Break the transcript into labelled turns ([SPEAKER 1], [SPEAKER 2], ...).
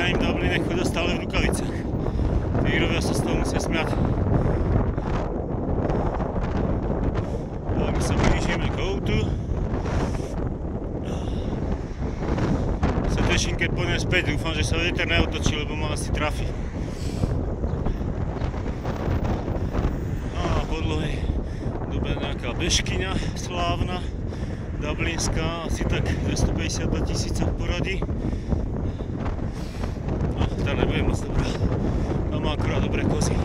[SPEAKER 1] vravím, Dublin nech chodí stále v rukavicách. Tí výrobia sa z toho musia smiať. A my sa blížime k autu. Sa teším, keď pôjdem späť. Dúfam, že sa vietor neotočí, lebo ma asi trafi. A na podlohe dobe nejaká bežkyňa slávna, dublinská, asi tak 250 000 v poradí. No, tá nebude moc dobrá. Tam má akurát dobré kozy.